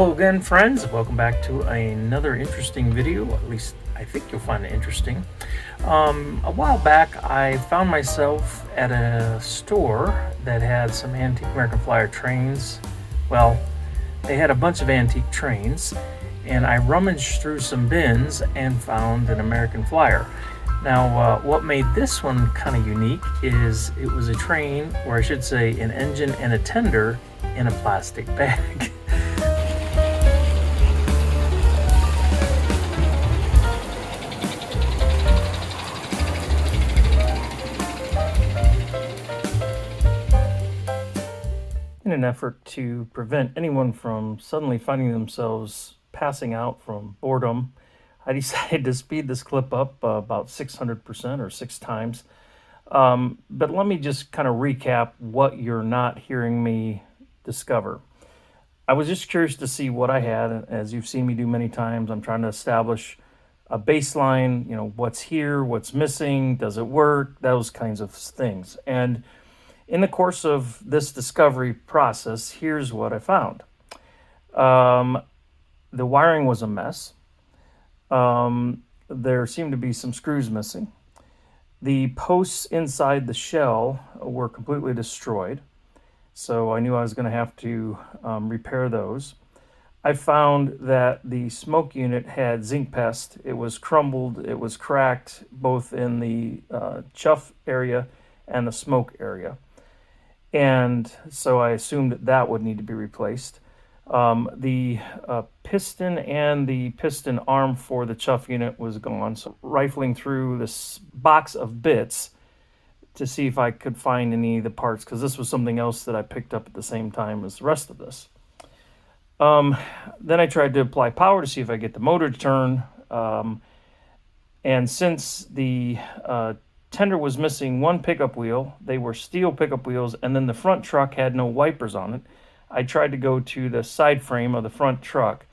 Hello again, friends. Welcome back to another interesting video. At least I think you'll find it interesting. A while back, I found myself at a store that had some antique American Flyer trains. Well, they had a bunch of antique trains, and I rummaged through some bins and found an American Flyer. Now, what made this one kind of unique is it was a train, or I should say, an engine and a tender in a plastic bag. In an effort to prevent anyone from suddenly finding themselves passing out from boredom, I decided to speed this clip up about 600% or 6 times. But let me just kind of recap what you're not hearing me discover. I was just curious to see what I had. As you've seen me do many times, I'm trying to establish a baseline, what's here, what's missing, does it work, those kinds of things. And in the course of this discovery process, here's what I found. The wiring was a mess. There seemed to be some screws missing. The posts inside the shell were completely destroyed, so I knew I was going to have to repair those. I found that the smoke unit had zinc pest. It was crumbled, it was cracked, both in the chuff area and the smoke area. And so I assumed that would need to be replaced. The piston and the piston arm for the chuff unit was gone. So rifling through this box of bits to see if I could find any of the parts, because this was something else that I picked up at the same time as the rest of this. Then I tried to apply power to see if I get the motor to turn. And since the tender was missing one pickup wheel, they were steel pickup wheels, and then the front truck had no wipers on it. I tried to go to the side frame of the front truck,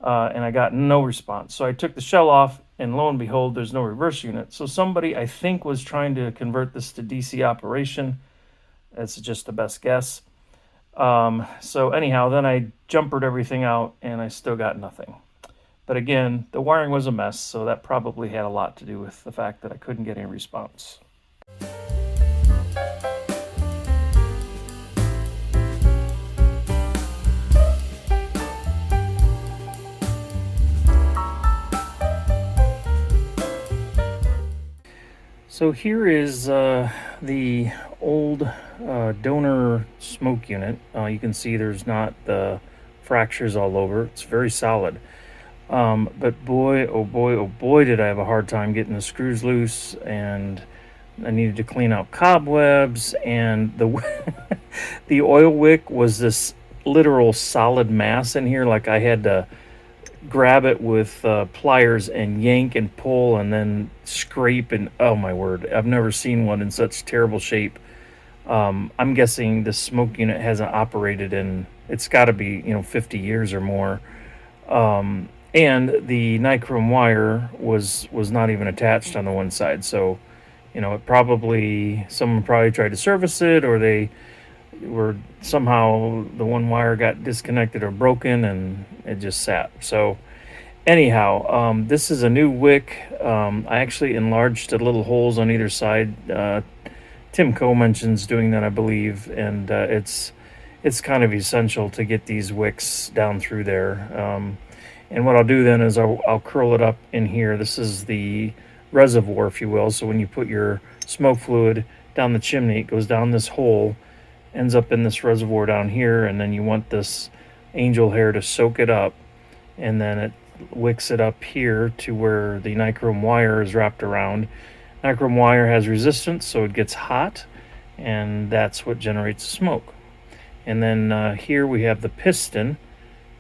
and I got no response. So I took the shell off, and lo and behold, there's no reverse unit. So somebody, I think, was trying to convert this to DC operation. That's just the best guess. So anyhow, then I jumpered everything out, and I still got nothing. But again, the wiring was a mess, so that probably had a lot to do with the fact that I couldn't get any response. So here is the old donor smoke unit. You can see there's not the fractures all over. It's very solid. But boy, oh boy, oh boy, did I have a hard time getting the screws loose, and I needed to clean out cobwebs, and the oil wick was this literal solid mass in here. Like I had to grab it with pliers and yank and pull and then scrape, and oh my word, I've never seen one in such terrible shape. I'm guessing the smoke unit hasn't operated in, it's got to be 50 years or more. And the nichrome wire was not even attached on the one side. So, someone probably tried to service it, or they were somehow, the one wire got disconnected or broken and it just sat. So anyhow, this is a new wick. I actually enlarged the little holes on either side. Tim Coe mentions doing that, I believe. And it's kind of essential to get these wicks down through there. And what I'll do then is I'll curl it up in here. This is the reservoir, if you will. So when you put your smoke fluid down the chimney, it goes down this hole, ends up in this reservoir down here, and then you want this angel hair to soak it up, and then it wicks it up here to where the nichrome wire is wrapped around. Nichrome wire has resistance, so it gets hot, and that's what generates the smoke. And then here we have the piston.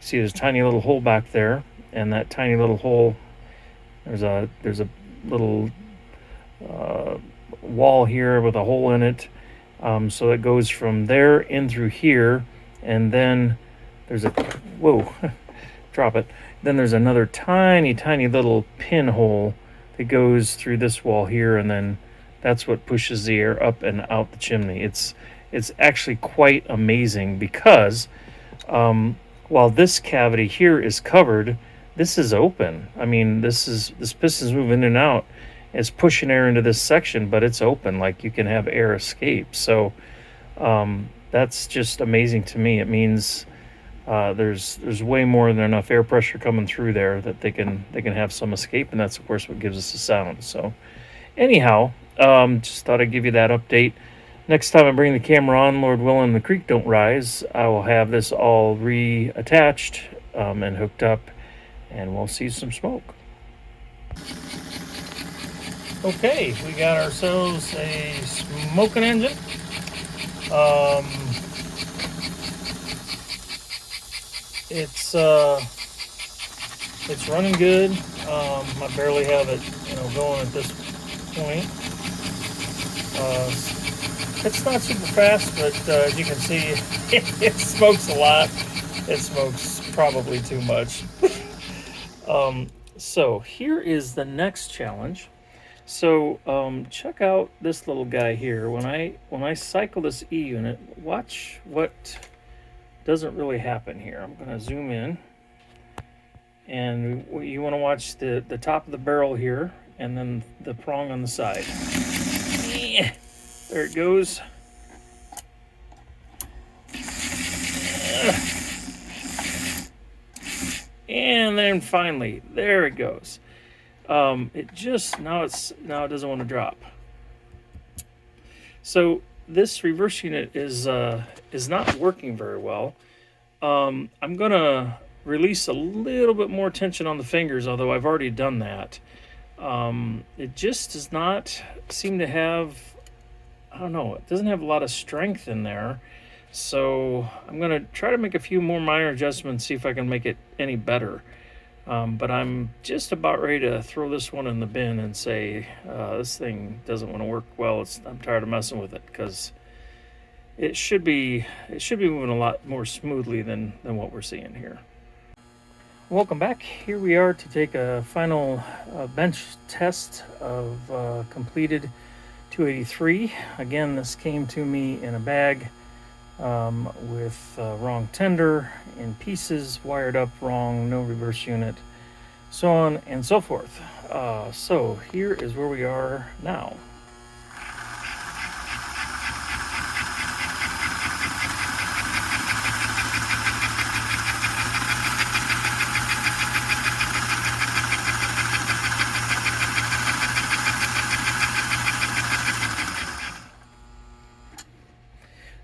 See, there's a tiny little hole back there, and that tiny little hole, there's a little wall here with a hole in it. So it goes from there in through here, and then there's a, whoa, drop it. Then there's another tiny little pinhole that goes through this wall here, and then that's what pushes the air up and out the chimney. It's actually quite amazing because while this cavity here is covered, this is open. I mean, this piston's moving in and out. It's pushing air into this section, but it's open, like you can have air escape. So that's just amazing to me. It means there's way more than enough air pressure coming through there that they can have some escape, and that's of course what gives us the sound. So anyhow, just thought I'd give you that update. Next time I bring the camera on, Lord willing, the creek don't rise, I will have this all reattached and hooked up, and we'll see some smoke. Okay, we got ourselves a smoking engine. It's running good. I barely have it, going at this point. It's not super fast, but as you can see, it smokes a lot. It smokes probably too much. So here is the next challenge. So check out this little guy here. When I cycle this E unit, watch what doesn't really happen here. I'm going to zoom in, and you want to watch the top of the barrel here, and then the prong on the side. There it goes. And then finally, there it goes. It just now it doesn't want to drop. So this reverse unit is not working very well. I'm gonna release a little bit more tension on the fingers, although I've already done that. It just does not seem to have, I don't know, it doesn't have a lot of strength in there. So I'm gonna try to make a few more minor adjustments, see if I can make it any better. But I'm just about ready to throw this one in the bin and say this thing doesn't want to work well. I'm tired of messing with it, because it should be moving a lot more smoothly than what we're seeing here. Welcome back. Here we are to take a final bench test of completed 283. Again, this came to me in a bag with wrong tender, in pieces, wired up wrong, no reverse unit, so on and so forth. So here is where we are now.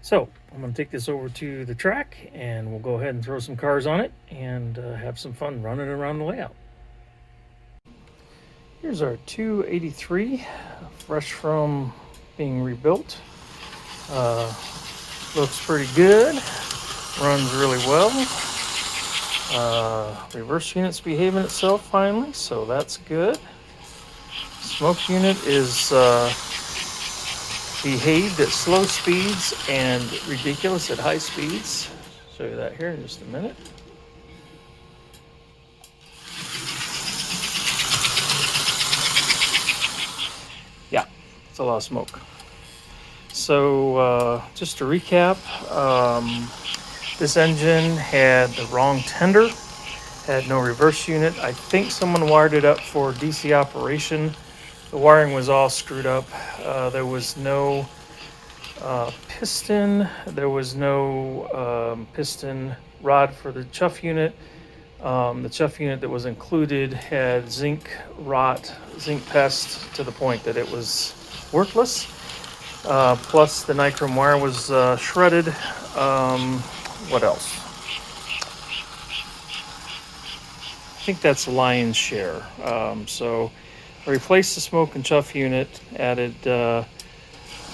So I'm going to take this over to the track, and we'll go ahead and throw some cars on it and have some fun running around the layout. Here's our 283, fresh from being rebuilt. Looks pretty good, runs really well. Reverse unit's behaving itself finally, so that's good. Smoke unit is behaved at slow speeds and ridiculous at high speeds. Show you that here in just a minute. Yeah, it's a lot of smoke. So just to recap, this engine had the wrong tender, had no reverse unit. I think someone wired it up for DC operation. The wiring was all screwed up. There was no piston. There was no piston rod for the chuff unit. The chuff unit that was included had zinc rot, zinc pest, to the point that it was worthless. Plus the nichrome wire was shredded. What else? I think that's the lion's share. So I replaced the smoke and chuff unit, added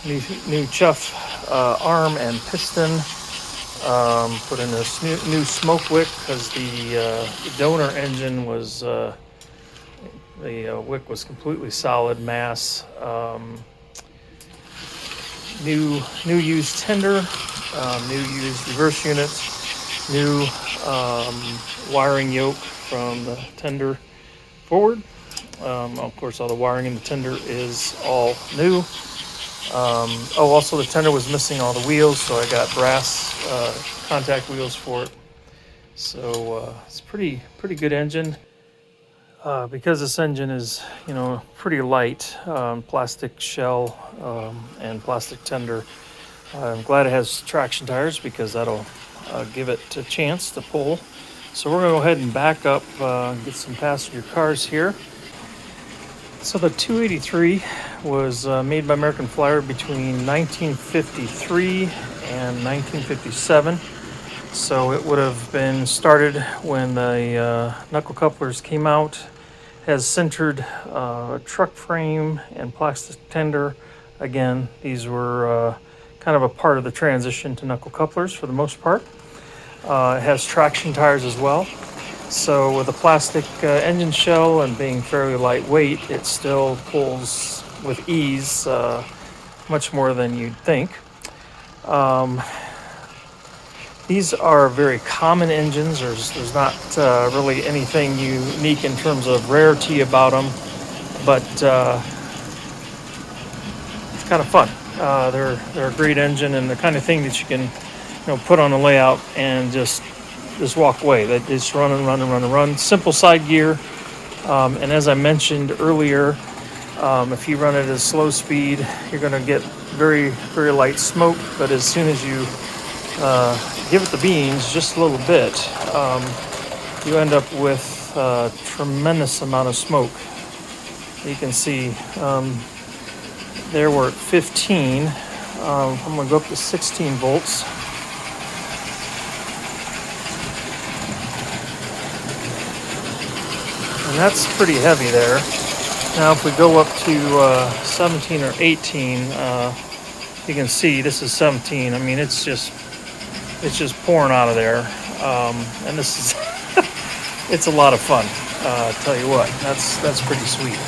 new chuff arm and piston, put in a new smoke wick, because the donor engine was, the wick was completely solid mass. New used tender, new used reverse units, new wiring yoke from the tender forward. Of course, all the wiring in the tender is all new. Also the tender was missing all the wheels, so I got brass contact wheels for it. So it's pretty good engine. Because this engine is, pretty light, plastic shell and plastic tender. I'm glad it has traction tires because that'll give it a chance to pull. So we're gonna go ahead and back up, get some passenger cars here. So the 283 was made by American Flyer between 1953 and 1957. So it would have been started when the knuckle couplers came out. Has centered truck frame and plastic tender. Again, these were kind of a part of the transition to knuckle couplers for the most part. It has traction tires as well. So with a plastic engine shell and being fairly lightweight, it still pulls with ease, much more than you'd think. These are very common engines. There's not really anything unique in terms of rarity about them, but it's kind of fun. They're a great engine and the kind of thing that you can put on a layout and just walk away. That just run and run and run and run. Simple side gear, and as I mentioned earlier, if you run it at slow speed, you're going to get very very light smoke. But as soon as you give it the beans just a little bit, you end up with a tremendous amount of smoke. You can see there we're at 15. I'm going to go up to 16 volts. And that's pretty heavy there. Now if we go up to 17 or 18, you can see this is 17. I mean, it's just pouring out of there. And this is, it's a lot of fun. Tell you what, that's pretty sweet.